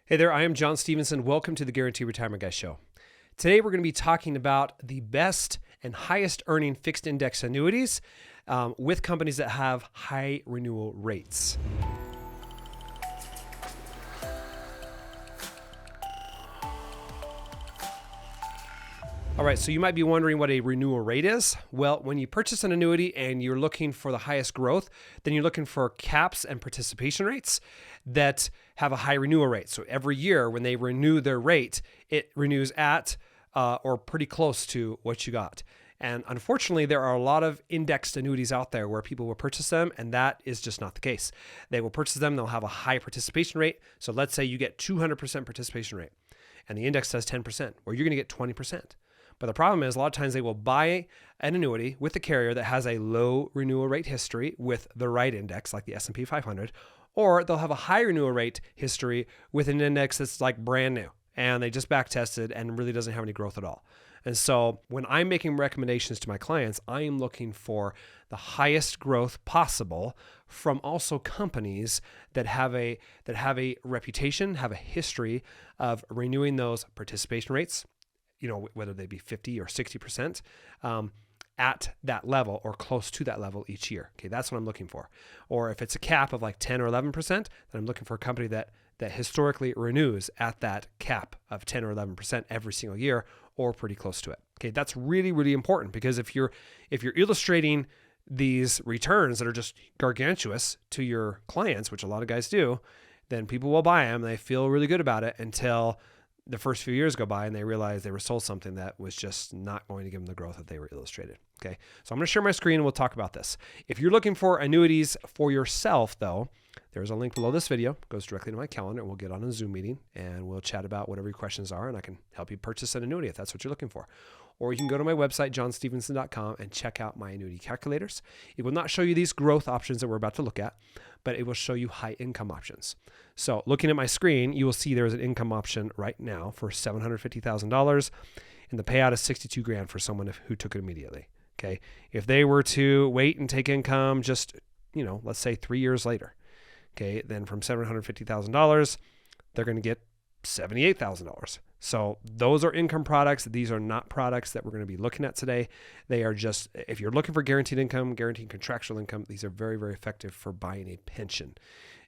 Hey there, I am John Stevenson. Welcome to the Guaranteed Retirement Guy Show. Today we're going to be talking about the best and highest earning fixed index annuities with companies that have high renewal rates. All right, so you might be wondering what a renewal rate is. Well, when you purchase an annuity and you're looking for the highest growth, then you're looking for caps and participation rates that have a high renewal rate. So every year when they renew their rate, it renews at or pretty close to what you got. And unfortunately, there are a lot of indexed annuities out there where people will purchase them, and that is just not the case. They will purchase them, they'll have a high participation rate. So let's say you get 200% participation rate, and the index says 10%, or you're gonna get 20%. But the problem is a lot of times they will buy an annuity with the carrier that has a low renewal rate history with the right index, like the S&P 500, or they'll have a high renewal rate history with an index that's like brand new and they just back tested and really doesn't have any growth at all. And so when I'm making recommendations to my clients, I am looking for the highest growth possible from also companies that have a reputation, have a history of renewing those participation rates, whether they be 50 or 60%, at that level or close to that level each year. Okay, that's what I'm looking for. Or if it's a cap of like 10 or 11%, then I'm looking for a company that historically renews at that cap of 10 or 11% every single year or pretty close to it. Okay, that's really, really important because if you're illustrating these returns that are just gargantuous to your clients, which a lot of guys do, then people will buy them. They feel really good about it until the first few years go by and they realize they were sold something that was just not going to give them the growth that they were illustrated. Okay, so I'm going to share my screen and we'll talk about this. If you're looking for annuities for yourself, though, there's a link below this video. It goes directly to my calendar. We'll get on a Zoom meeting and we'll chat about whatever your questions are, and I can help you purchase an annuity if that's what you're looking for. Or you can go to my website, johnstevenson.com, and check out my annuity calculators. It will not show you these growth options that we're about to look at, but it will show you high income options. So looking at my screen, you will see there's an income option right now for $750,000, and the payout is $62,000 for someone who took it immediately. Okay, if they were to wait and take income just, let's say 3 years later, okay, then from $750,000, they're going to get $78,000. So those are income products. These are not products that we're going to be looking at today. They are just, if you're looking for guaranteed income, guaranteed contractual income, these are very, very effective for buying a pension.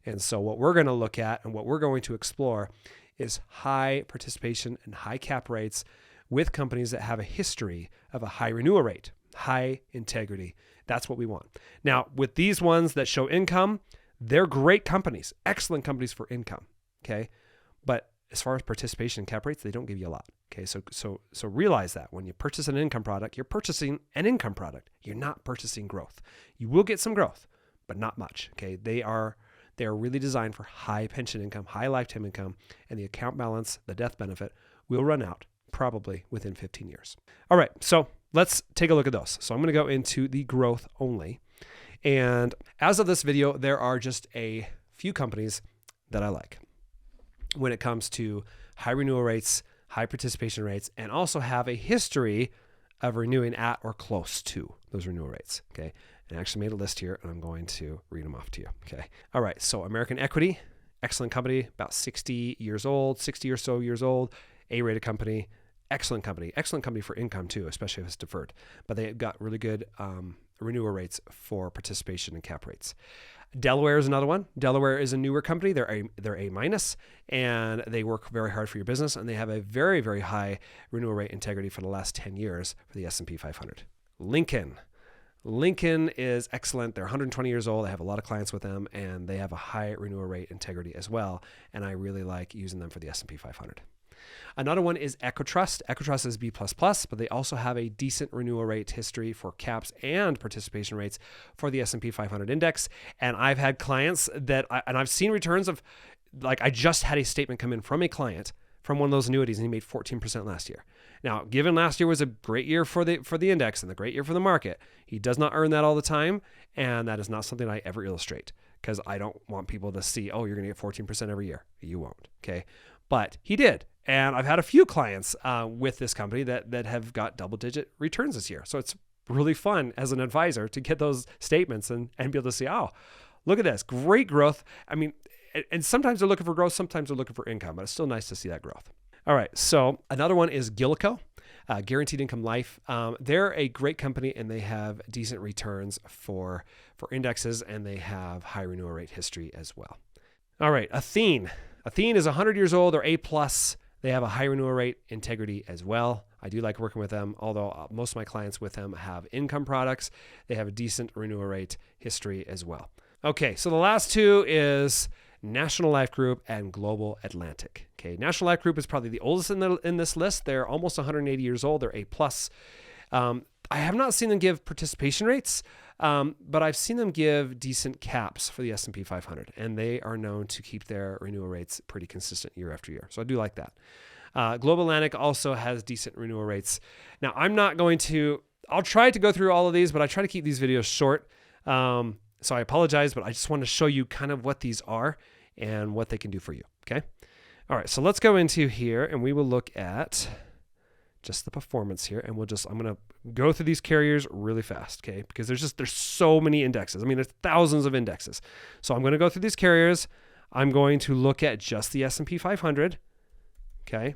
And so what we're going to look at and what we're going to explore is high participation and high cap rates with companies that have a history of a high renewal rate, high integrity. That's what we want. Now, with these ones that show income, they're great companies, excellent companies for income. Okay. But as far as participation and cap rates, they don't give you a lot. Okay, so realize that when you purchase an income product, you're purchasing an income product. You're not purchasing growth. You will get some growth, but not much. Okay, they are really designed for high pension income, high lifetime income, and the account balance, the death benefit, will run out probably within 15 years. All right, so let's take a look at those. So I'm going to go into the growth only, and as of this video, there are just a few companies that I like when it comes to high renewal rates, high participation rates, and also have a history of renewing at or close to those renewal rates. Okay. And I actually made a list here and I'm going to read them off to you. Okay. All right. So American Equity, excellent company, about 60 or so years old, A-rated company, excellent company for income too, especially if it's deferred, but they've got really good renewal rates for participation and cap rates. Delaware is another one. Delaware is a newer company. They're A-, and they work very hard for your business, and they have a very, very high renewal rate integrity for the last 10 years for the S&P 500. Lincoln is excellent. They're 120 years old. I have a lot of clients with them, and they have a high renewal rate integrity as well, and I really like using them for the S&P 500. Another one is Equitrust. Equitrust is B++, but they also have a decent renewal rate history for caps and participation rates for the S&P 500 index. And I've had clients I've seen returns of, like, I just had a statement come in from a client from one of those annuities, and he made 14% last year. Now, given last year was a great year for the index and a great year for the market, he does not earn that all the time, and that is not something I ever illustrate because I don't want people to see, oh, you're going to get 14% every year. You won't, okay? But he did. And I've had a few clients with this company that have got double-digit returns this year. So it's really fun as an advisor to get those statements and be able to see, oh, look at this, great growth. I mean, And sometimes they're looking for growth, sometimes they're looking for income, but it's still nice to see that growth. All right, so another one is Gillico, Guaranteed Income Life. They're a great company, and they have decent returns for indexes, and they have high renewal rate history as well. All right, Athene. Athene is 100 years old. They're A+. They have a high renewal rate integrity as well. I do like working with them, although most of my clients with them have income products. They have a decent renewal rate history as well. Okay, so the last two is National Life Group and Global Atlantic. Okay, National Life Group is probably the oldest in this list. They're almost 180 years old. They're A+. I have not seen them give participation rates, but I've seen them give decent caps for the S&P 500, and they are known to keep their renewal rates pretty consistent year after year. So I do like that. Global Atlantic also has decent renewal rates. Now, I'll try to go through all of these, but I try to keep these videos short. So I apologize, but I just want to show you kind of what these are and what they can do for you, okay? All right, so let's go into here, and we will look at just the performance here, and I'm going to go through these carriers really fast, okay? Because there's so many indexes. I mean, there's thousands of indexes. So I'm going to go through these carriers. I'm going to look at just the S&P 500, okay?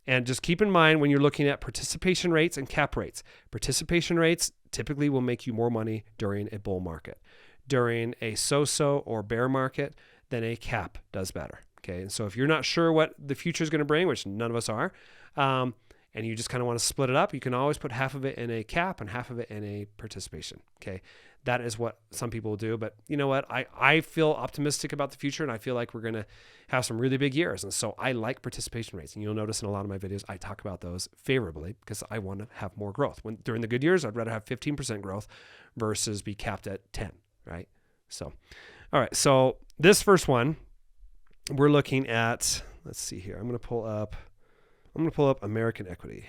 And just keep in mind when you're looking at participation rates and cap rates. Participation rates typically will make you more money during a bull market. During a so-so or bear market, then a cap does better. Okay, and so if you're not sure what the future is going to bring, which none of us are, and you just kind of want to split it up, you can always put half of it in a cap and half of it in a participation. Okay, that is what some people will do. But you know what? I feel optimistic about the future, and I feel like we're going to have some really big years. And so I like participation rates. And you'll notice in a lot of my videos, I talk about those favorably because I want to have more growth. During the good years, I'd rather have 15% growth versus be capped at 10, right? So, all right. So this first one, we're looking at, let's see here. I'm going to pull up American Equity.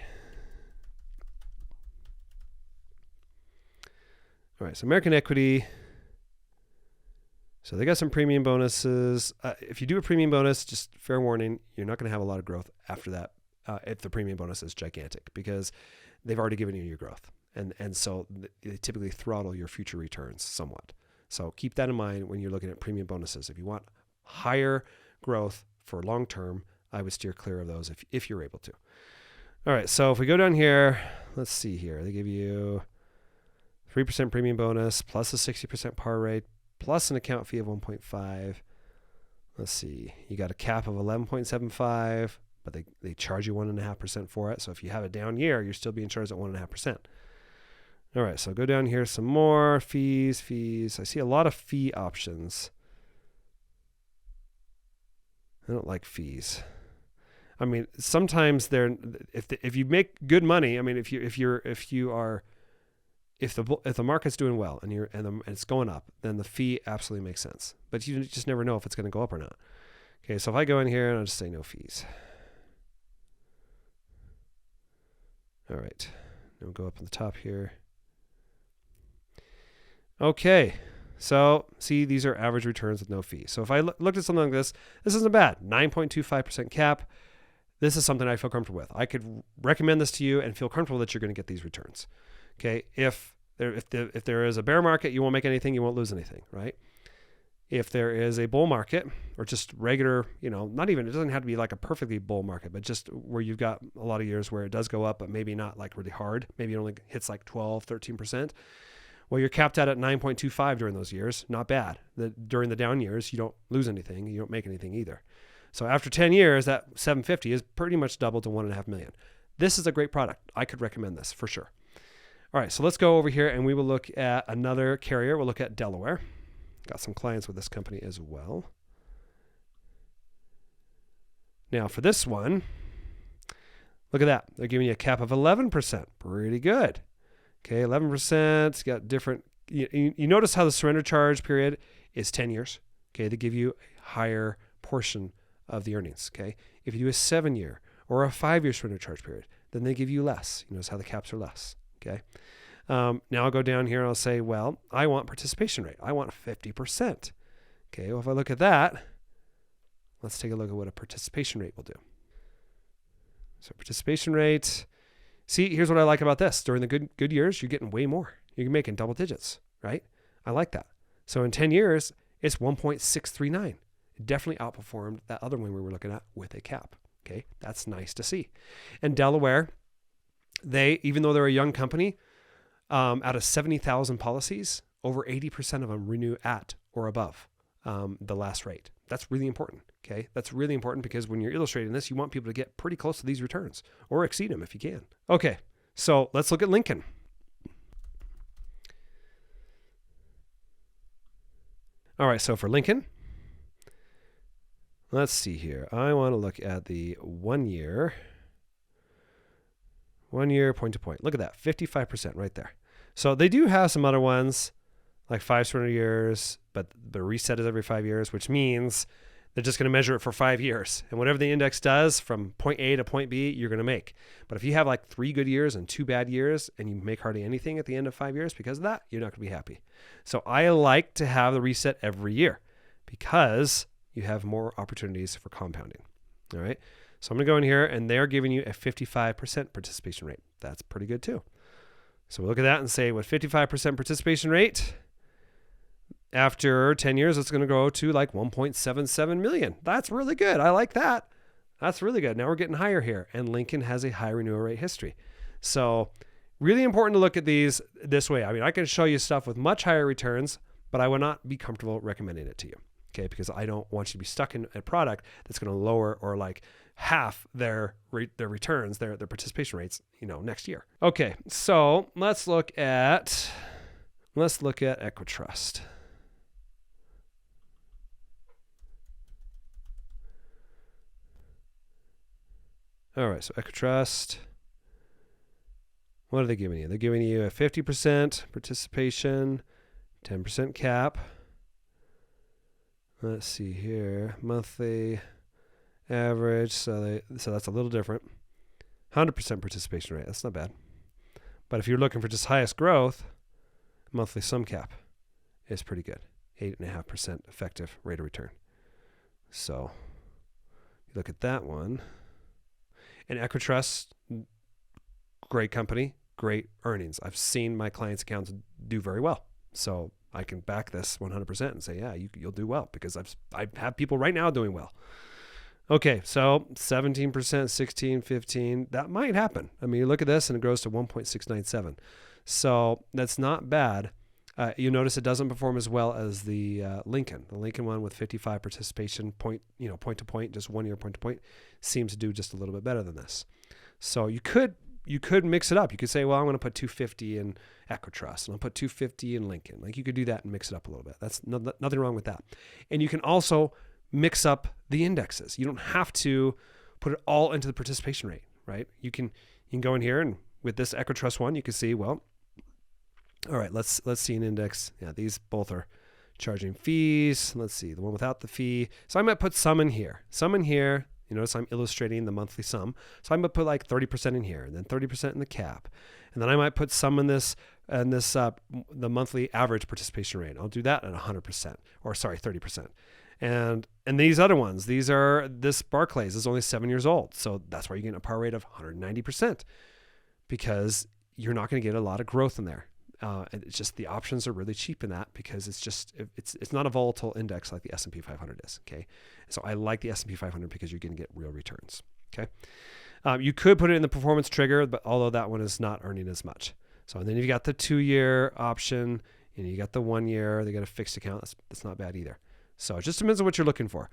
All right, so American Equity. So they got some premium bonuses. If you do a premium bonus, just fair warning, you're not going to have a lot of growth after that if the premium bonus is gigantic because they've already given you your growth. And so they typically throttle your future returns somewhat. So keep that in mind when you're looking at premium bonuses. If you want higher growth for long term, I would steer clear of those if you're able to. All right, so if we go down here, let's see here. They give you 3% premium bonus plus a 60% par rate plus an account fee of 1.5. Let's see. You got a cap of 11.75, but they charge you 1.5% for it. So if you have a down year, you're still being charged at 1.5%. All right, so go down here some more fees. I see a lot of fee options. I don't like fees. I mean, sometimes if you make good money, I mean, if the market's doing well and it's going up, then the fee absolutely makes sense. But you just never know if it's going to go up or not. Okay, so if I go in here and I'll just say no fees. All right, we'll go up on the top here. Okay, so see, these are average returns with no fee. So if I looked at something like this isn't bad. 9.25% cap. This is something I feel comfortable with. I could recommend this to you and feel comfortable that you're going to get these returns. Okay, if there is a bear market, you won't make anything, you won't lose anything, right? If there is a bull market or just regular, it doesn't have to be like a perfectly bull market, but just where you've got a lot of years where it does go up, but maybe not like really hard. Maybe it only hits like 12, 13%. Well, you're capped out at 9.25 during those years. Not bad. During the down years, you don't lose anything. You don't make anything either. So after 10 years, that 750 is pretty much doubled to 1.5 million. This is a great product. I could recommend this for sure. All right, so let's go over here and we will look at another carrier. We'll look at Delaware. Got some clients with this company as well. Now for this one, look at that. They're giving you a cap of 11%. Pretty good. Okay, 11%. It's got different. You notice how the surrender charge period is 10 years. Okay, they give you a higher portion of the earnings. Okay, if you do a 7-year or a 5-year surrender charge period, then they give you less. You notice how the caps are less. Okay. Now I'll go down here and I'll say, well, I want participation rate. I want 50%. Okay. Well, if I look at that, let's take a look at what a participation rate will do. So participation rate. See, here's what I like about this. During the good years, you're getting way more. You're making double digits, right? I like that. So in 10 years, It's 1.639. It definitely outperformed that other one we were looking at with a cap. Okay, that's nice to see. And Delaware, even though they're a young company, out of 70,000 policies, over 80% of them renew at or above the last rate. That's really important. Okay, that's really important because when you're illustrating this, you want people to get pretty close to these returns or exceed them if you can. Okay, so let's look at Lincoln. All right, so for Lincoln, let's see here. I want to look at the 1 year. 1 year point to point. Look at that, 55% right there. So they do have some other ones like 5 surrender years, but the reset is every 5 years, which means they're just going to measure it for 5 years. And whatever the index does from point A to point B, you're going to make. But if you have like 3 good years and 2 bad years and you make hardly anything at the end of 5 years because of that, you're not going to be happy. So I like to have the reset every year because you have more opportunities for compounding. All right. So I'm going to go in here and they're giving you a 55% participation rate. That's pretty good too. So we look at that and say with 55% participation rate, after 10 years, it's going to go to like 1.77 million. That's really good. I like that. That's really good. Now we're getting higher here. And Lincoln has a high renewal rate history. So really important to look at these this way. I mean, I can show you stuff with much higher returns, but I would not be comfortable recommending it to you. Okay, because I don't want you to be stuck in a product that's going to lower or like half their returns, their participation rates, next year. Okay, so let's look at Equitrust. All right, so Equitrust, what are they giving you? They're giving you a 50% participation, 10% cap. Let's see here, monthly average. So that's a little different. 100% participation rate. That's not bad. But if you're looking for just highest growth, monthly sum cap is pretty good. 8.5% effective rate of return. So you look at that one. And Equitrust, great company, great earnings. I've seen my clients' accounts do very well. So I can back this 100% and say, yeah, you'll do well because I have people right now doing well. Okay, so 17%, 16, 15, that might happen. I mean, you look at this and it grows to 1.697. So that's not bad. You notice it doesn't perform as well as the Lincoln. The Lincoln one with 55 participation point to point, just 1 year point to point, seems to do just a little bit better than this. So you could mix it up. You could say, well, I'm going to put 250 in Equitrust and I'll put 250 in Lincoln. Like you could do that and mix it up a little bit. That's nothing wrong with that. And you can also mix up the indexes. You don't have to put it all into the participation rate, right? You can go in here and with this Equitrust one, you can see, well, all right, let's see an index. Yeah, these both are charging fees. Let's see, the one without the fee. So I might put some in here. You notice I'm illustrating the monthly sum. So I'm going to put like 30% in here and then 30% in the cap. And then I might put some in the monthly average participation rate. I'll do that at 100%, or sorry, 30%. And these other ones, this Barclays is only 7 years old. So that's why you're getting a par rate of 190% because you're not going to get a lot of growth in there. And it's just the options are really cheap in that because it's not a volatile index like the S&P 500 is. Okay, so I like the S&P 500 because you're going to get real returns. Okay, you could put it in the performance trigger, but although that one is not earning as much. So and then you've got the 2-year option, and you got the 1 year. They got a fixed account. That's not bad either. So it just depends on what you're looking for.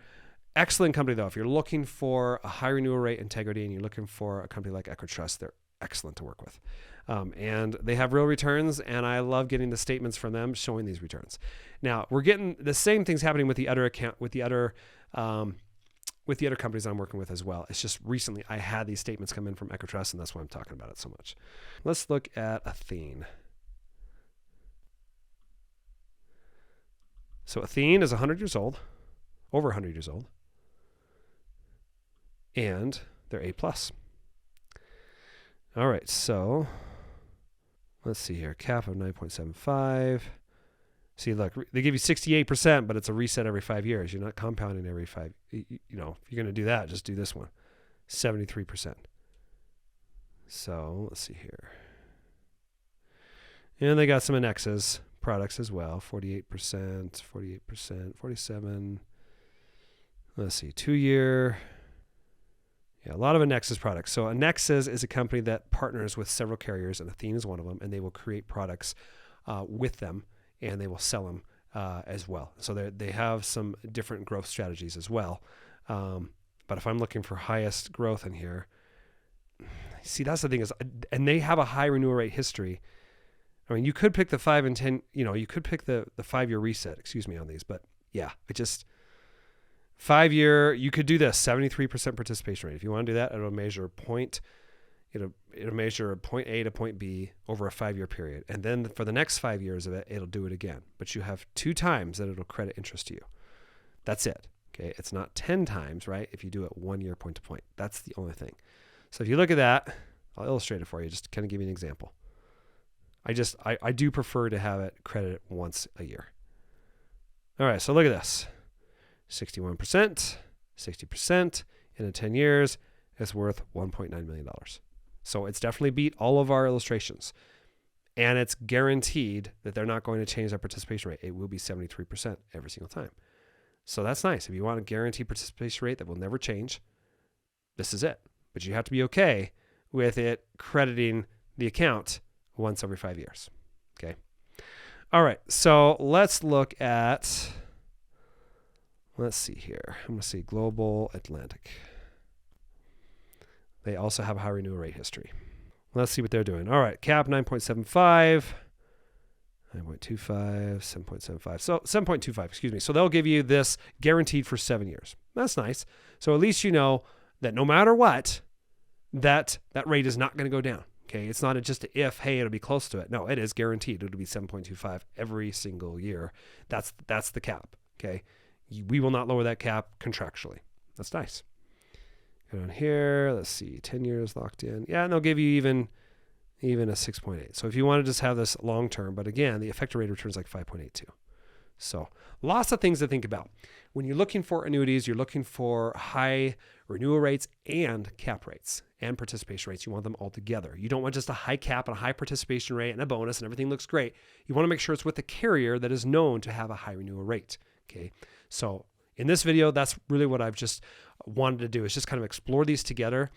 Excellent company though. If you're looking for a high renewal rate integrity and you're looking for a company like Equitrust, they're excellent to work with. And they have real returns, and I love getting the statements from them showing these returns. Now we're getting the same things happening with the other companies I'm working with as well. It's just recently I had these statements come in from Equitrust, and that's why I'm talking about it so much. Let's look at Athene. So Athene is 100 years old, over 100 years old, and they're A+. All right, so let's see here. Cap of 9.75. See, look, they give you 68%, but it's a reset every 5 years. You're not compounding every 5. If you're going to do that, just do this one. 73%. So let's see here. And they got some indexes, products as well. 48%, 48%, 47. Let's see, 2-year. Yeah, a lot of Annex's products. So Annex's is a company that partners with several carriers, and Athene is one of them, and they will create products with them, and they will sell them as well. So they have some different growth strategies as well. But if I'm looking for highest growth in here, see, that's the thing is, and they have a high renewal rate history. I mean, you could pick the 5 and 10, you could pick the 5-year reset, on these, but yeah, 5-year, you could do this 73% participation rate. If you want to do that, it'll measure point A to point B over a 5-year period. And then for the next 5 years of it, it'll do it again. But you have 2 times that it'll credit interest to you. That's it. Okay. It's not 10 times, right? If you do it 1 year point to point, that's the only thing. So if you look at that, I'll illustrate it for you. Just kind of give you an example. I do prefer to have it credit once a year. All right. So look at this. 61%, 60% in 10 years, it's worth $1.9 million. So it's definitely beat all of our illustrations. And it's guaranteed that they're not going to change their participation rate. It will be 73% every single time. So that's nice. If you want a guaranteed participation rate that will never change, this is it. But you have to be okay with it crediting the account once every 5 years. Okay. All right. So let's look at... Let's see here. I'm going to see Global Atlantic. They also have a high renewal rate history. Let's see what they're doing. All right. Cap 9.75, 9.25, 7.75. So 7.25, So they'll give you this guaranteed for 7 years. That's nice. So at least you know that no matter what, that rate is not going to go down. Okay. It's not just a if, hey, it'll be close to it. No, it is guaranteed. It'll be 7.25 every single year. That's the cap. Okay. We will not lower that cap contractually. That's nice. Go down here. Let's see. 10 years locked in. Yeah, and they'll give you even a 6.8. So if you want to just have this long term, but again, the effective rate of return is like 5.82. So lots of things to think about. When you're looking for annuities, you're looking for high renewal rates and cap rates and participation rates. You want them all together. You don't want just a high cap and a high participation rate and a bonus and everything looks great. You want to make sure it's with a carrier that is known to have a high renewal rate. Okay. So in this video, that's really what I've just wanted to do, is just kind of explore these together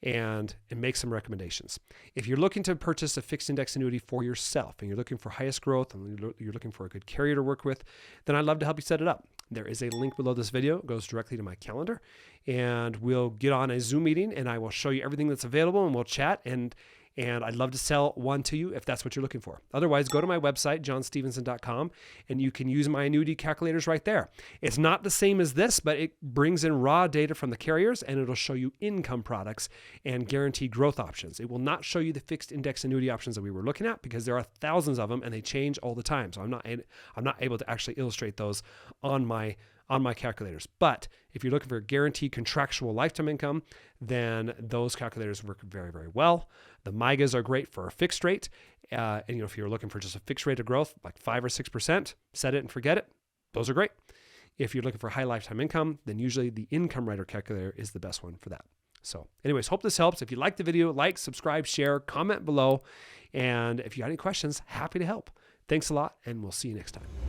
and make some recommendations. If you're looking to purchase a fixed index annuity for yourself and you're looking for highest growth and you're looking for a good carrier to work with, then I'd love to help you set it up. There is a link below this video. It goes directly to my calendar, and we'll get on a Zoom meeting and I will show you everything that's available and we'll chat, and I'd love to sell one to you if that's what you're looking for. Otherwise, go to my website, johnstevenson.com, and you can use my annuity calculators right there. It's not the same as this, but it brings in raw data from the carriers, and it'll show you income products and guaranteed growth options. It will not show you the fixed index annuity options that we were looking at, because there are thousands of them and they change all the time. So I'm not able to actually illustrate those on my calculators. But if you're looking for guaranteed contractual lifetime income, then those calculators work very, very well. The MIGAs are great for a fixed rate. And if you're looking for just a fixed rate of growth, like 5 or 6%, set it and forget it. Those are great. If you're looking for high lifetime income, then usually the income rider calculator is the best one for that. So anyways, hope this helps. If you like the video, like, subscribe, share, comment below. And if you have any questions, happy to help. Thanks a lot, and we'll see you next time.